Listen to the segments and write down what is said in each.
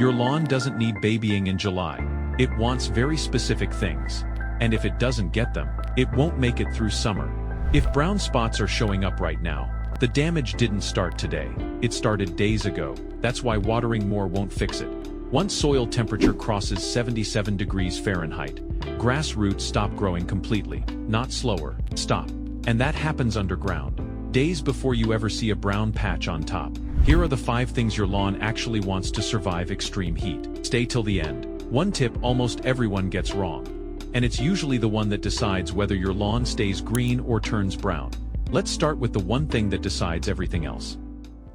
Your lawn doesn't need babying in July. It wants very specific things. And if it doesn't get them, it won't make it through summer. If brown spots are showing up right now, the damage didn't start today. It started days ago. That's why watering more won't fix it. Once soil temperature crosses 77 degrees Fahrenheit, grass roots stop growing completely, not slower, stop. And that happens underground, days before you ever see a brown patch on top. Here are the 5 things your lawn actually wants to survive extreme heat. Stay till the end. One tip almost everyone gets wrong. And it's usually the one that decides whether your lawn stays green or turns brown. Let's start with the one thing that decides everything else.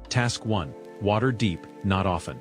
Task 1. Water deep, not often.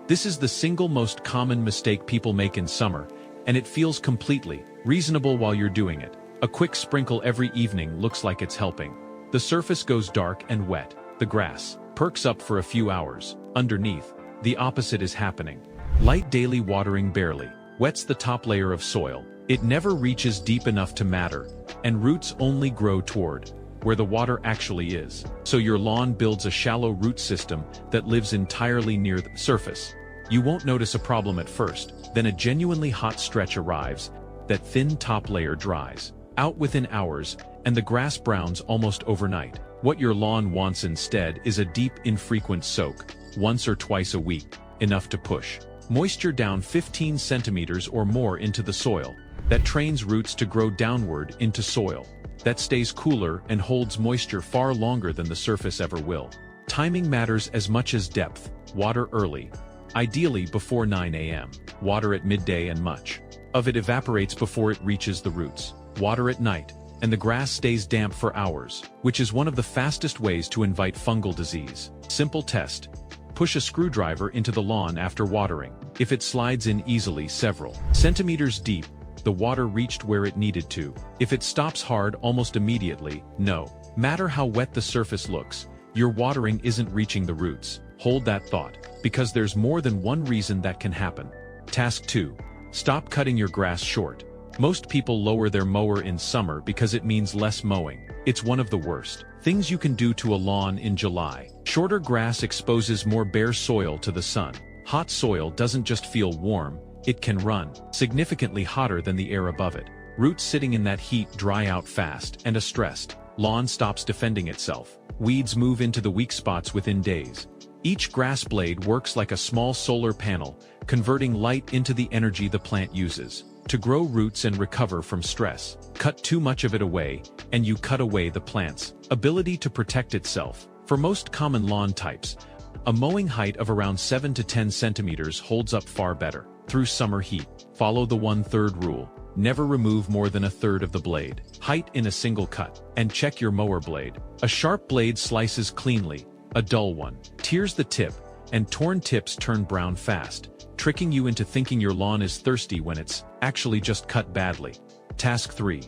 This is the single most common mistake people make in summer, and it feels completely reasonable while you're doing it. A quick sprinkle every evening looks like it's helping. The surface goes dark and wet. The grass perks up for a few hours. Underneath, the opposite is happening. Light daily watering barely wets the top layer of soil. It never reaches deep enough to matter, and roots only grow toward where the water actually is. So your lawn builds a shallow root system that lives entirely near the surface. You won't notice a problem at first, then a genuinely hot stretch arrives. That thin top layer dries out within hours, and the grass browns almost overnight. What your lawn wants instead is a deep, infrequent soak, once or twice a week, enough to push moisture down 15 centimeters or more into the soil. That trains roots to grow downward into soil. That stays cooler and holds moisture far longer than the surface ever will. Timing matters as much as depth. Water early, ideally before 9 a.m. Water at midday and much of it evaporates before it reaches the roots. Water at night, and the grass stays damp for hours, which is one of the fastest ways to invite fungal disease. Simple test. Push a screwdriver into the lawn after watering. If it slides in easily several centimeters deep, the water reached where it needed to. If it stops hard almost immediately, no matter how wet the surface looks, your watering isn't reaching the roots. Hold that thought, because there's more than one reason that can happen. Task 2. Stop cutting your grass short. Most people lower their mower in summer because it means less mowing. It's one of the worst things you can do to a lawn in July. Shorter grass exposes more bare soil to the sun. Hot soil doesn't just feel warm, it can run significantly hotter than the air above it. Roots sitting in that heat dry out fast, and a stressed lawn stops defending itself. Weeds move into the weak spots within days. Each grass blade works like a small solar panel, converting light into the energy the plant uses to grow roots and recover from stress. Cut too much of it away, and you cut away the plant's ability to protect itself. For most common lawn types, a mowing height of around 7 to 10 centimeters holds up far better. Through summer heat, follow the 1/3 rule. Never remove more than 1/3 of the blade height in a single cut, and check your mower blade. A sharp blade slices cleanly, a dull one tears the tip, and torn tips turn brown fast, tricking you into thinking your lawn is thirsty when it's actually just cut badly. Task 3.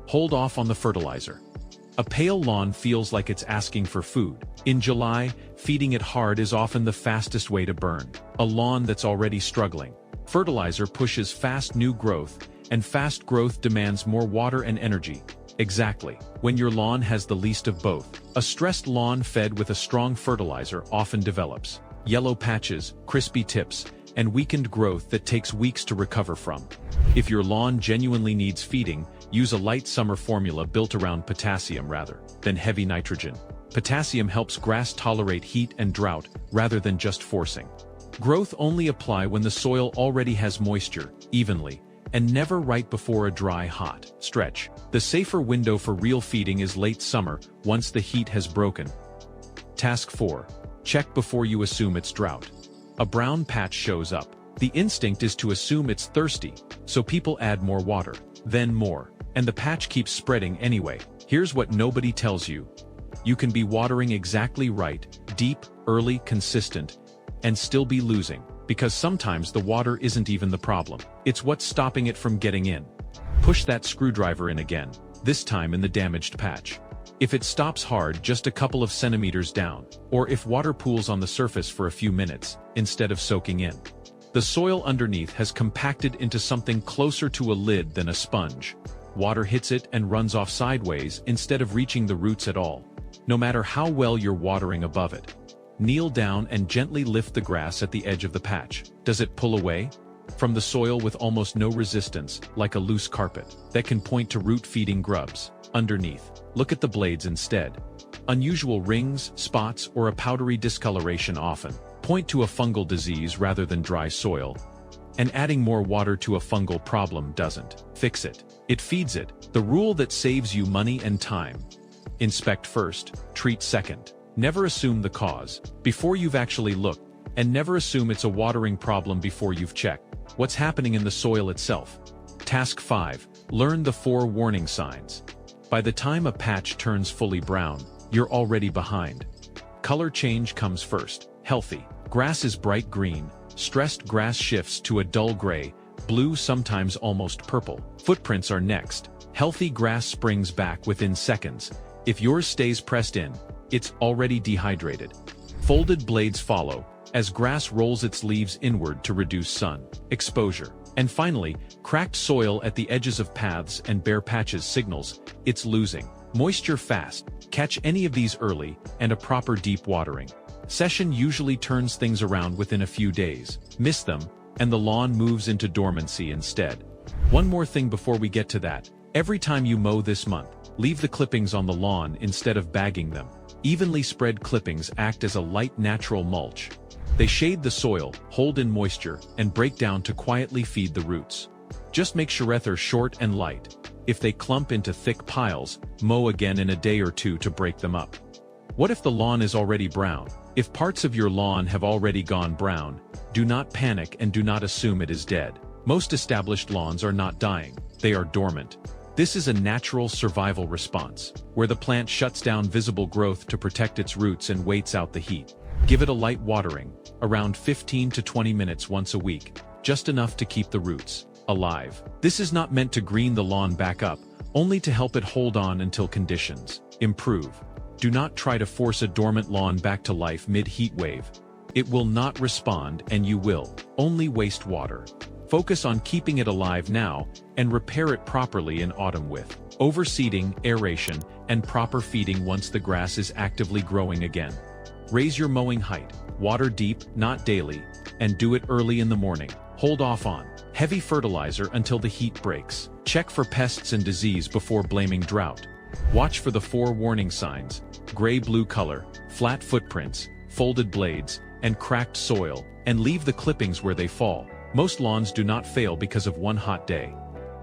Hold off on the fertilizer. A pale lawn feels like it's asking for food. In July, feeding it hard is often the fastest way to burn a lawn that's already struggling. Fertilizer pushes fast new growth, and fast growth demands more water and energy. Exactly when your lawn has the least of both. A stressed lawn fed with a strong fertilizer often develops yellow patches, crispy tips, and weakened growth that takes weeks to recover from. If your lawn genuinely needs feeding, use a light summer formula built around potassium rather than heavy nitrogen. Potassium helps grass tolerate heat and drought rather than just forcing growth. Only apply when the soil already has moisture, evenly, and never right before a dry, hot stretch. The safer window for real feeding is late summer, once the heat has broken. Task 4. Check before you assume it's drought. A brown patch shows up. The instinct is to assume it's thirsty, so people add more water, then more, and the patch keeps spreading anyway. Here's what nobody tells you. You can be watering exactly right, deep, early, consistent, and still be losing, because sometimes the water isn't even the problem. It's what's stopping it from getting in. Push that screwdriver in again, this time in the damaged patch. If it stops hard just a couple of centimeters down, or if water pools on the surface for a few minutes, instead of soaking in, the soil underneath has compacted into something closer to a lid than a sponge. Water hits it and runs off sideways instead of reaching the roots at all, no matter how well you're watering above it. kneel down and gently lift the grass at the edge of the patch. Does it pull away from the soil with almost no resistance, like a loose carpet, that can point to root-feeding grubs? Underneath, look at the blades instead. Unusual rings, spots, or a powdery discoloration often point to a fungal disease rather than dry soil. And adding more water to a fungal problem doesn't fix it. It feeds it. The rule that saves you money and time. Inspect first, treat second. Never assume the cause before you've actually looked, and never assume it's a watering problem before you've checked what's happening in the soil itself. Task 5. Learn the 4 warning signs. By the time a patch turns fully brown, you're already behind. Color change comes first. Healthy grass is bright green. Stressed grass shifts to a dull gray, blue, sometimes almost purple. Footprints are next. Healthy grass springs back within seconds. If yours stays pressed in, it's already dehydrated. Folded blades follow, as grass rolls its leaves inward to reduce sun exposure. And finally, cracked soil at the edges of paths and bare patches signals it's losing moisture fast. Catch any of these early, and a proper deep watering session usually turns things around within a few days. Miss them, and the lawn moves into dormancy instead. One more thing before we get to that. Every time you mow this month, leave the clippings on the lawn instead of bagging them. Evenly spread clippings act as a light natural mulch. They shade the soil, hold in moisture, and break down to quietly feed the roots. Just make sure they're short and light. If they clump into thick piles, mow again in a day or two to break them up. What if the lawn is already brown? If parts of your lawn have already gone brown, do not panic and do not assume it is dead. Most established lawns are not dying, they are dormant. This is a natural survival response, where the plant shuts down visible growth to protect its roots and waits out the heat. Give it a light watering, around 15 to 20 minutes once a week, just enough to keep the roots alive. This is not meant to green the lawn back up, only to help it hold on until conditions improve. Do not try to force a dormant lawn back to life mid-heat wave. It will not respond, and you will only waste water. Focus on keeping it alive now, and repair it properly in autumn with overseeding, aeration, and proper feeding once the grass is actively growing again. Raise your mowing height, water deep, not daily, and do it early in the morning. Hold off on heavy fertilizer until the heat breaks. Check for pests and disease before blaming drought. Watch for the 4 warning signs: gray-blue color, flat footprints, folded blades, and cracked soil, and leave the clippings where they fall. Most lawns do not fail because of one hot day.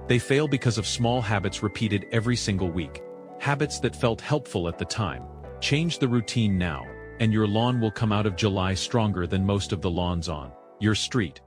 They fail because of small habits repeated every single week. Habits that felt helpful at the time. Change the routine now, and your lawn will come out of July stronger than most of the lawns on your street.